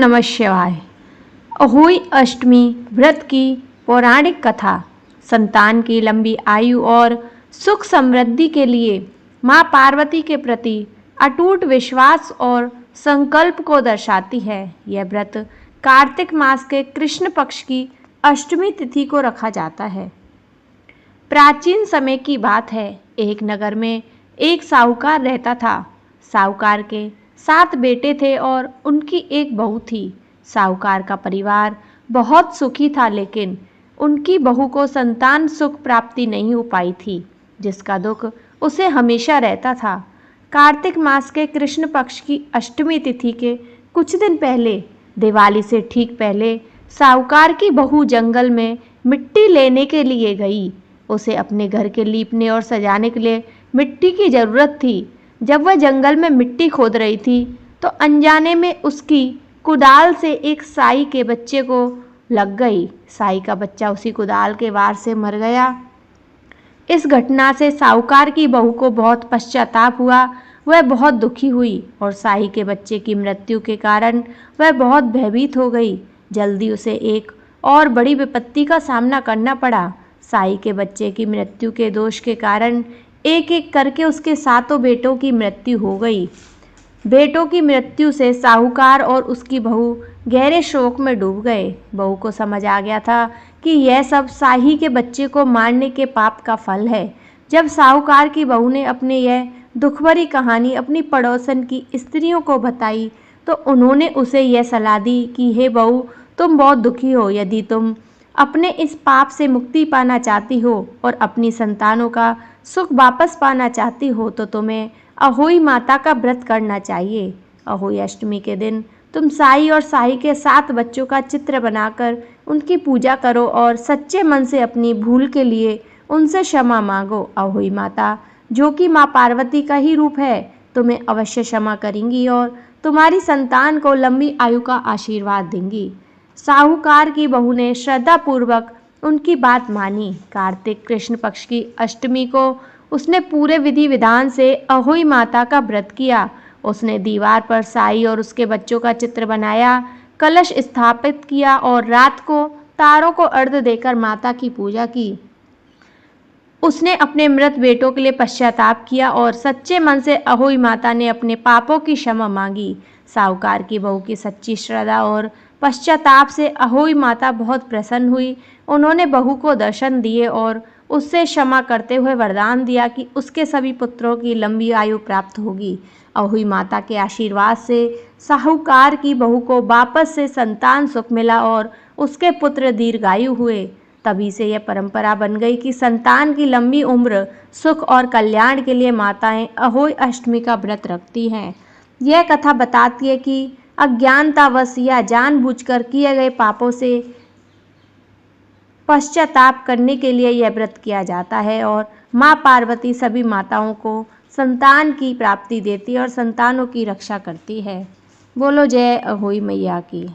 नमः शिवाय। अहोई अष्टमी व्रत की पौराणिक कथा संतान की लंबी आयु और सुख समृद्धि के लिए मां पार्वती के प्रति अटूट विश्वास और संकल्प को दर्शाती है। यह व्रत कार्तिक मास के कृष्ण पक्ष की अष्टमी तिथि को रखा जाता है। प्राचीन समय की बात है। एक नगर में एक साहूकार रहता था। साहूकार के 7 बेटे थे और उनकी एक बहू थी। साहूकार का परिवार बहुत सुखी था, लेकिन उनकी बहू को संतान सुख प्राप्ति नहीं हो पाई थी, जिसका दुख उसे हमेशा रहता था। कार्तिक मास के कृष्ण पक्ष की अष्टमी तिथि के कुछ दिन पहले, दिवाली से ठीक पहले, साहूकार की बहू जंगल में मिट्टी लेने के लिए गई। उसे अपने घर के लीपने और सजाने के लिए मिट्टी की ज़रूरत थी। जब वह जंगल में मिट्टी खोद रही थी, तो अनजाने में उसकी कुदाल से एक साई के बच्चे को लग गई। साई का बच्चा उसी कुदाल के वार से मर गया। इस घटना से साहूकार की बहू को बहुत पश्चाताप हुआ। वह बहुत दुखी हुई और साई के बच्चे की मृत्यु के कारण वह बहुत भयभीत हो गई। जल्दी उसे एक और बड़ी विपत्ति का सामना करना पड़ा। साई के बच्चे की मृत्यु के दोष के कारण एक एक करके उसके 7 बेटों की मृत्यु हो गई। बेटों की मृत्यु से साहूकार और उसकी बहू गहरे शोक में डूब गए। बहू को समझ आ गया था कि यह सब साई के बच्चे को मारने के पाप का फल है। जब साहूकार की बहू ने अपने यह दुखभरी कहानी अपनी पड़ोसन की स्त्रियों को बताई, तो उन्होंने उसे यह सलाह दी कि हे बहू, तुम बहुत दुखी हो। यदि तुम अपने इस पाप से मुक्ति पाना चाहती हो और अपनी संतानों का सुख वापस पाना चाहती हो, तो तुम्हें अहोई माता का व्रत करना चाहिए। अहोई अष्टमी के दिन तुम साई और साई के 7 बच्चों का चित्र बनाकर उनकी पूजा करो और सच्चे मन से अपनी भूल के लिए उनसे क्षमा मांगो। अहोई माता, जो कि माँ पार्वती का ही रूप है, तुम्हें अवश्य क्षमा करेंगी और तुम्हारी संतान को लंबी आयु का आशीर्वाद देंगी। साहूकार की बहू ने श्रद्धापूर्वक उनकी बात मानी। कार्तिक कृष्ण पक्ष की अष्टमी को उसने पूरे विधि विधान से अहोई माता का व्रत किया। उसने दीवार पर साई और उसके बच्चों का चित्र बनाया, कलश स्थापित किया और रात को तारों को अर्घ्य देकर माता की पूजा की। उसने अपने मृत बेटों के लिए पश्चाताप किया और सच्चे मन से अहोई माता ने अपने पापों की क्षमा मांगी। साहूकार की बहू की सच्ची श्रद्धा और पश्चाताप से अहोई माता बहुत प्रसन्न हुई। उन्होंने बहू को दर्शन दिए और उससे क्षमा करते हुए वरदान दिया कि उसके सभी पुत्रों की लंबी आयु प्राप्त होगी। अहोई माता के आशीर्वाद से साहूकार की बहू को वापस से संतान सुख मिला और उसके पुत्र दीर्घायु हुए। तभी से यह परंपरा बन गई कि संतान की लंबी उम्र, सुख और कल्याण के लिए माताएं अहोई अष्टमी का व्रत रखती हैं। यह कथा बताती है कि अज्ञानतावश या जानबूझकर किए गए पापों से पश्चाताप करने के लिए यह व्रत किया जाता है और माँ पार्वती सभी माताओं को संतान की प्राप्ति देती है और संतानों की रक्षा करती है। बोलो जय अहोई मैया की।